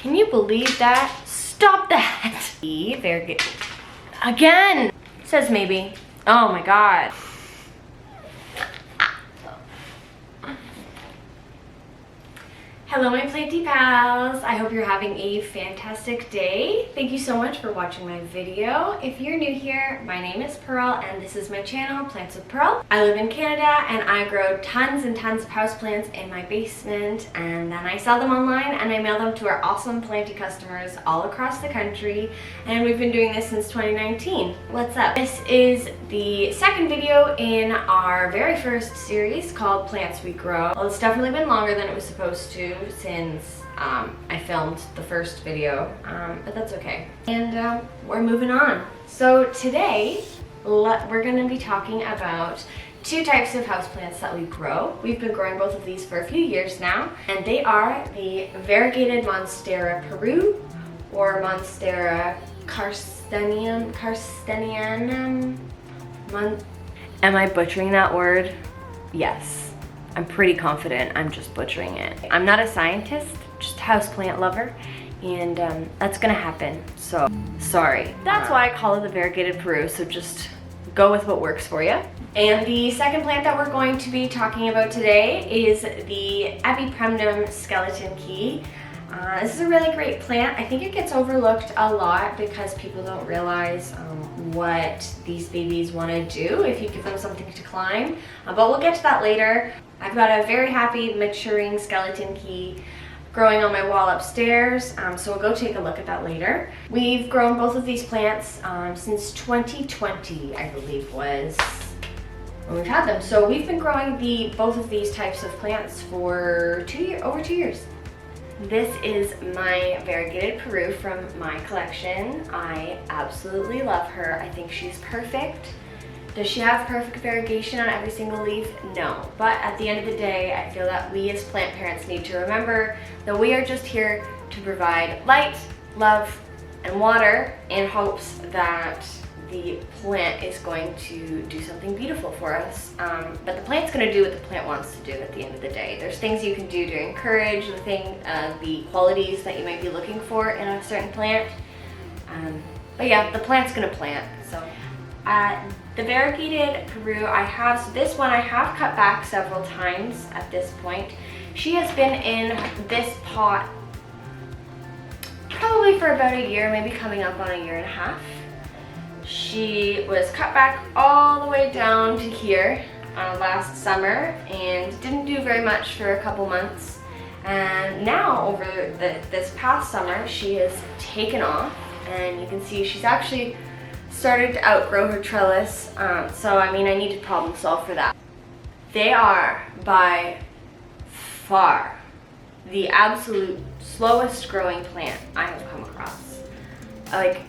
Can you believe that? Stop that. Very good. Again. Says maybe. Oh my god. Hello my Planty pals, I hope you're having a fantastic day. Thank you so much for watching my video. If you're new here, my name is Pearl and this is my channel, Plants with Pearl. I live in Canada and I grow tons and tons of houseplants in my basement, and then I sell them online and I mail them to our awesome Planty customers all across the country, and we've been doing this since 2019. What's up? This is the second video in our very first series called Plants We Grow. Well, it's definitely been longer than it was supposed to since I filmed the first video, but that's okay. And we're moving on. So today we're going to be talking about two types of houseplants that we grow. We've been growing both of these for a few years now, and they are the variegated monstera peru or monstera karstenianum. Am I butchering that word? Yes. I'm pretty confident I'm just butchering it. I'm not a scientist, just a houseplant lover, and that's gonna happen, so sorry. That's why I call it the variegated Peru, so just go with what works for you. And the second plant that we're going to be talking about today is the epipremnum skeleton key. This is a really great plant. I think it gets overlooked a lot because people don't realize what these babies want to do if you give them something to climb, but we'll get to that later. I've got a very happy maturing skeleton key growing on my wall upstairs, so we'll go take a look at that later. We've grown both of these plants since 2020, I believe was when we've had them. So we've been growing both of these types of plants for over 2 years. This is my variegated Peru from my collection. I absolutely love her. I think she's perfect. Does she have perfect variegation on every single leaf? No. But at the end of the day, I feel that we as plant parents need to remember that we are just here to provide light, love, and water in hopes that the plant is going to do something beautiful for us. But the plant's going to do what the plant wants to do at the end of the day. There's things you can do to encourage the qualities that you might be looking for in a certain plant. But yeah, the plant's going to plant. So the variegated Peru so this one I have cut back several times at this point. She has been in this pot probably for about a year, maybe coming up on a year and a half. She was cut back all the way down to here last summer and didn't do very much for a couple months. And now over this past summer, she has taken off, and you can see she's actually started to outgrow her trellis. So I mean, I need to problem solve for that. They are by far the absolute slowest growing plant I have come across. Like,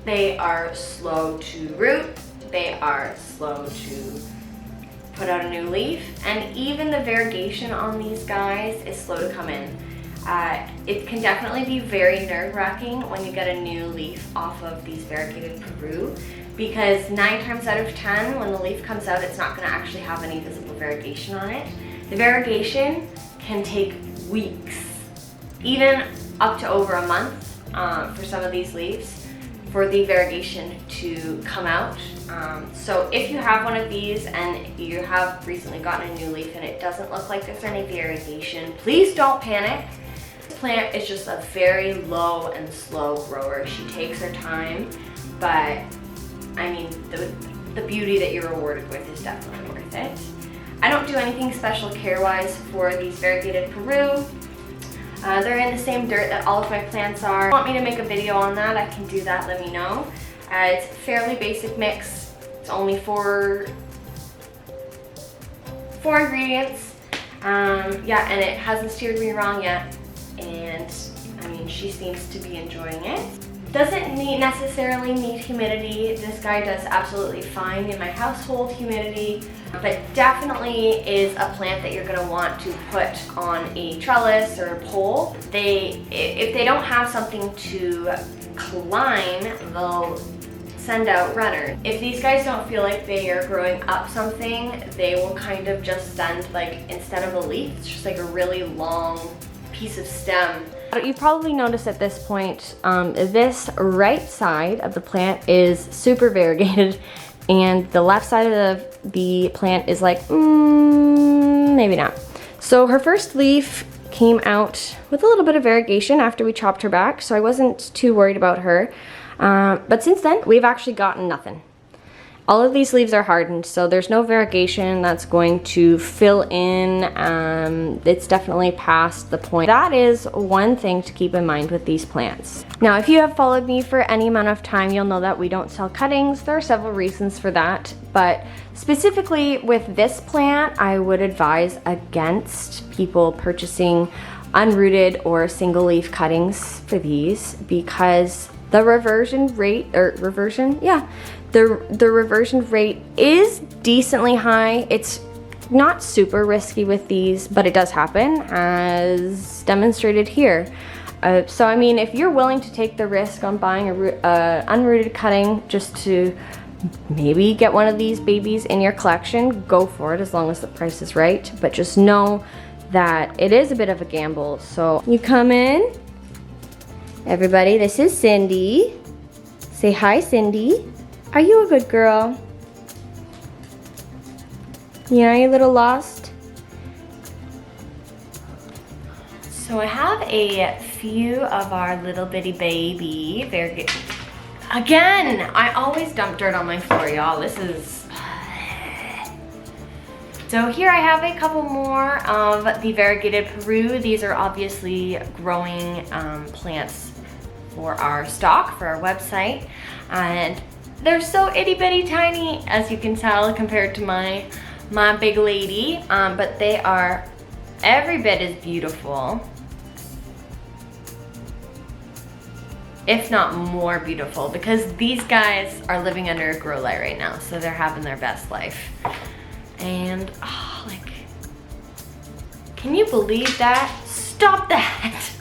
they are slow to root, they are slow to put out a new leaf, and even the variegation on these guys is slow to come in. It can definitely be very nerve-wracking when you get a new leaf off of these variegated Peru, because 9 times out of 10 when the leaf comes out, it's not going to actually have any visible variegation on it. The variegation can take weeks, even up to over a month for some of these leaves, for the variegation to come out. So if you have one of these and you have recently gotten a new leaf and it doesn't look like there's any variegation, please don't panic. This plant is just a very low and slow grower. She takes her time, but I mean, the beauty that you're rewarded with is definitely worth it. I don't do anything special care-wise for these variegated Peru. They're in the same dirt that all of my plants are. If you want me to make a video on that, I can do that, let me know. It's a fairly basic mix. It's only four ingredients. Yeah, and it hasn't steered me wrong yet. And I mean, she seems to be enjoying it. Doesn't necessarily need humidity. This guy does absolutely fine in my household humidity, but definitely is a plant that you're gonna want to put on a trellis or a pole. If they don't have something to climb, they'll send out runners. If these guys don't feel like they are growing up something, they will kind of just send, like, instead of a leaf, it's just like a really long piece of stem. You've probably noticed at this point, this right side of the plant is super variegated, and the left side of the plant is like, maybe not. So her first leaf came out with a little bit of variegation after we chopped her back, so I wasn't too worried about her. But since then, we've actually gotten nothing. All of these leaves are hardened, so there's no variegation that's going to fill in. It's definitely past the point. That is one thing to keep in mind with these plants. Now, if you have followed me for any amount of time, you'll know that we don't sell cuttings. There are several reasons for that, but specifically with this plant, I would advise against people purchasing unrooted or single leaf cuttings for these, because the reversion rate, the reversion rate is decently high. It's not super risky with these, but it does happen, as demonstrated here. So I mean, if you're willing to take the risk on buying a unrooted cutting just to maybe get one of these babies in your collection, go for it as long as the price is right. But just know that it is a bit of a gamble. So you come in. Everybody, this is Cindy. Say hi, Cindy. Are you a good girl? Yeah, are you a little lost? So I have a few of our little bitty baby variegated. Again, I always dump dirt on my floor, y'all. This is... So here I have a couple more of the variegated Peru. These are obviously growing plants for our stock, for our website. And they're so itty bitty tiny, as you can tell, compared to my big lady. But they are every bit as beautiful, if not more beautiful, because these guys are living under a grow light right now, so they're having their best life. And like, can you believe that? Stop that.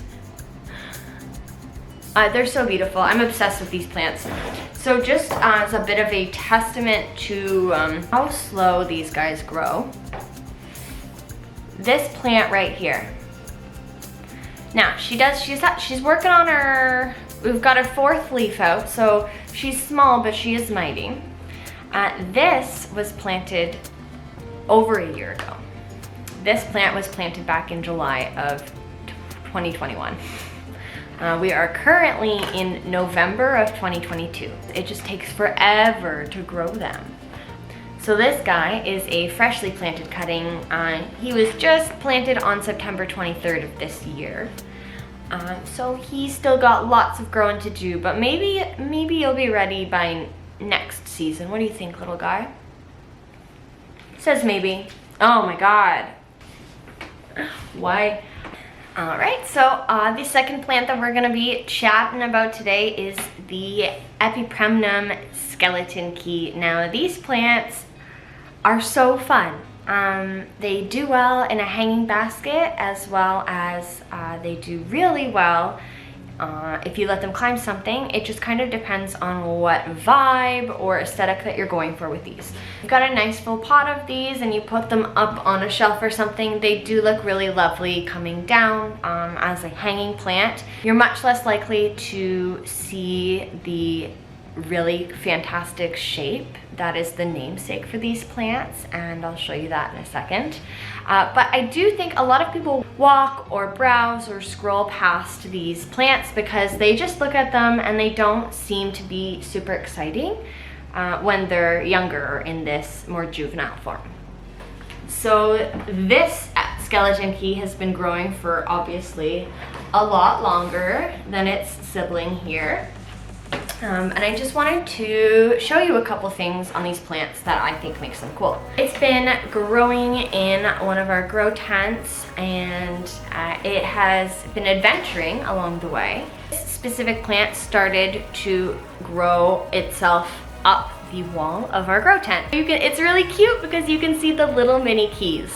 They're so beautiful. I'm obsessed with these plants. So just as a bit of a testament to how slow these guys grow, this plant right here. Now she's working on her, we've got her fourth leaf out, so she's small, but she is mighty. This was planted over a year ago. This plant was planted back in July of 2021. We are currently in November of 2022. It just takes forever to grow them. So this guy is a freshly planted cutting. He was just planted on September 23rd of this year. So he's still got lots of growing to do, but maybe you'll be ready by next season. What do you think, little guy? Says maybe. Oh my God. Why? All right, so the second plant that we're gonna be chatting about today is the epipremnum skeleton key. Now, these plants are so fun. They do well in a hanging basket, as well as they do really well if you let them climb something. It just kind of depends on what vibe or aesthetic that you're going for with these. You've got a nice full pot of these and you put them up on a shelf or something. They do look really lovely coming down as a hanging plant. You're much less likely to see the really fantastic shape that is the namesake for these plants, and I'll show you that in a second. But I do think a lot of people walk or browse or scroll past these plants because they just look at them and they don't seem to be super exciting when they're younger or in this more juvenile form. So this skeleton key has been growing for obviously a lot longer than its sibling here. And I just wanted to show you a couple things on these plants that I think makes them cool. It's been growing in one of our grow tents, and it has been adventuring along the way. This specific plant started to grow itself up the wall of our grow tent. It's really cute because you can see the little mini keys.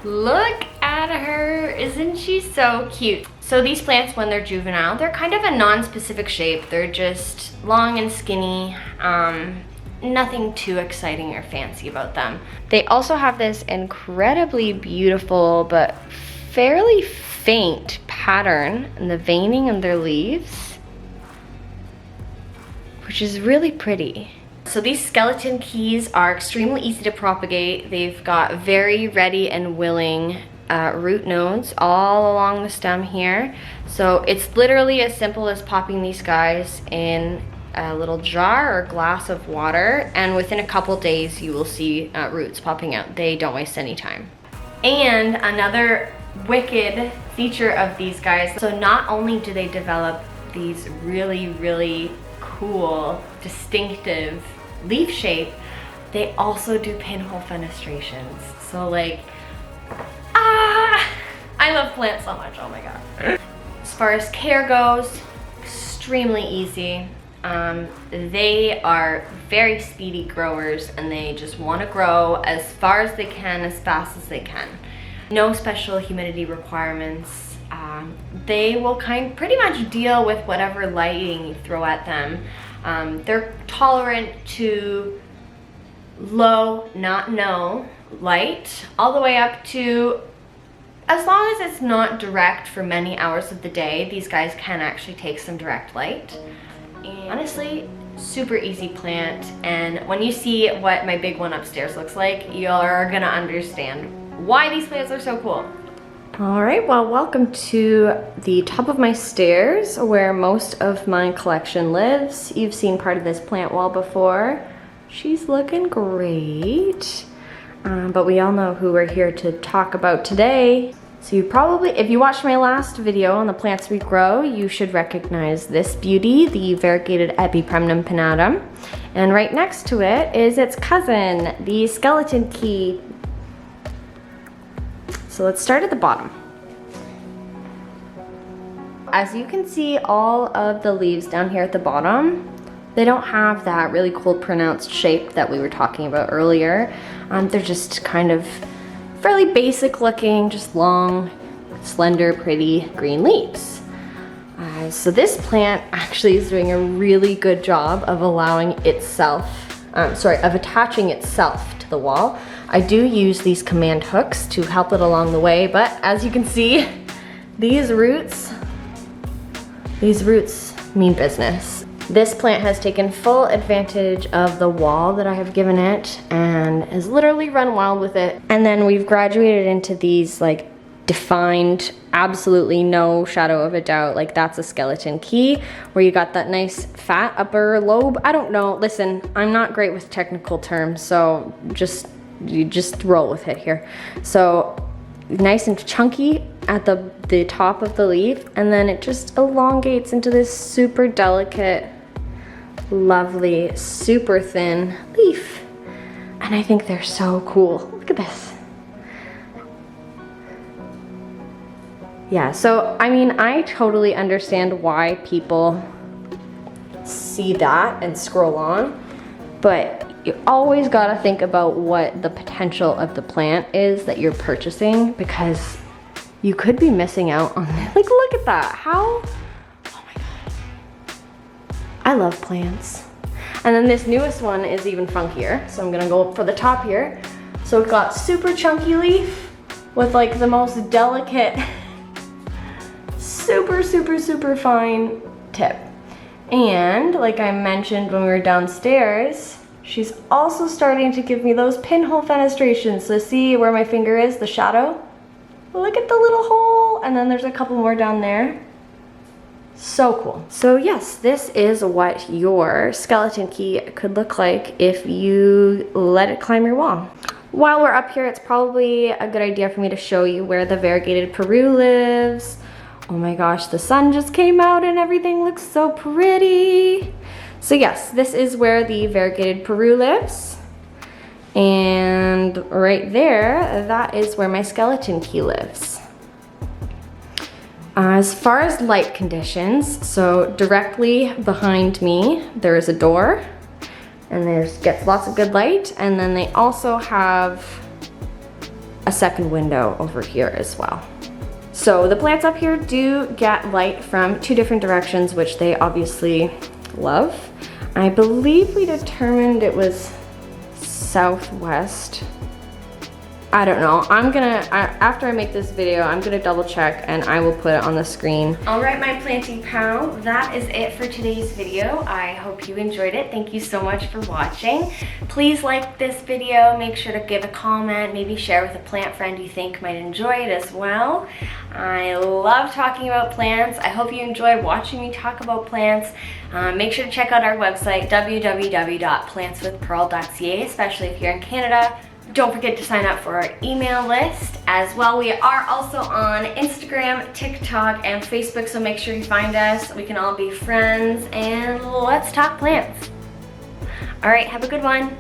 Look at her, isn't she so cute? So these plants, when they're juvenile, they're kind of a non-specific shape. They're just long and skinny, nothing too exciting or fancy about them. They also have this incredibly beautiful but fairly faint pattern and the veining in their leaves, which is really pretty. So these skeleton keys are extremely easy to propagate. They've got very ready and willing root nodes all along the stem here. So it's literally as simple as popping these guys in a little jar or glass of water, and within a couple days you will see roots popping out. They don't waste any time. And another wicked feature of these guys, so not only do they develop these really cool, distinctive leaf shape, they also do pinhole fenestrations. So like, I love plants so much, oh my god. As far as care goes, extremely easy. They are very speedy growers and they just want to grow as far as they can, as fast as they can. No special humidity requirements. They will pretty much deal with whatever lighting you throw at them. They're tolerant to low, not no light, all the way up to, as long as it's not direct for many hours of the day, these guys can actually take some direct light. And honestly, super easy plant, and when you see what my big one upstairs looks like, you're gonna understand why these plants are so cool. All right, well, welcome to the top of my stairs where most of my collection lives. You've seen part of this plant wall before. She's looking great, but we all know who we're here to talk about today. So you probably, if you watched my last video on the plants we grow, you should recognize this beauty, the variegated epipremnum pinnatum. And right next to it is its cousin, the skeleton key. So let's start at the bottom. As you can see, all of the leaves down here at the bottom, they don't have that really cool pronounced shape that we were talking about earlier. They're just kind of fairly basic looking, just long, slender, pretty green leaves. So this plant actually is doing a really good job of allowing itself, of attaching itself to the wall. I do use these command hooks to help it along the way, but as you can see, these roots mean business. This plant has taken full advantage of the wall that I have given it and has literally run wild with it. And then we've graduated into these like defined, absolutely no shadow of a doubt, like that's a skeleton key, where you got that nice fat upper lobe. I don't know, listen, I'm not great with technical terms, so you just roll with it here. So nice and chunky at the top of the leaf, and then it just elongates into this super delicate, lovely, super thin leaf. And I think they're so cool. Look at this. Yeah, so I mean, I totally understand why people see that and scroll on, but you always gotta think about what the potential of the plant is that you're purchasing, because you could be missing out on it. Like, look at that, how, oh my God. I love plants. And then this newest one is even funkier. So I'm gonna go for the top here. So it's got super chunky leaf with like the most delicate, super fine tip. And like I mentioned when we were downstairs, she's also starting to give me those pinhole fenestrations. So see where my finger is, the shadow? Look at the little hole, and then there's a couple more down there. So cool. So yes, this is what your skeleton key could look like if you let it climb your wall. While we're up here, it's probably a good idea for me to show you where the variegated peru lives. Oh my gosh, the sun just came out and everything looks so pretty. So yes, this is where the variegated peru lives. And right there, that is where my skeleton key lives. As far as light conditions, so directly behind me, there is a door, and gets lots of good light, and then they also have a second window over here as well. So the plants up here do get light from 2 different directions, which they obviously love. I believe we determined it was southwest. I don't know. After I make this video, I'm gonna double check and I will put it on the screen. All right, my planting pal, that is it for today's video. I hope you enjoyed it. Thank you so much for watching. Please like this video, make sure to give a comment, maybe share with a plant friend you think might enjoy it as well. I love talking about plants. I hope you enjoy watching me talk about plants. Make sure to check out our website, www.plantswithpearl.ca, especially if you're in Canada. Don't forget to sign up for our email list as well. We are also on Instagram, TikTok, and Facebook, so make sure you find us. We can all be friends, and let's talk plants. All right, have a good one.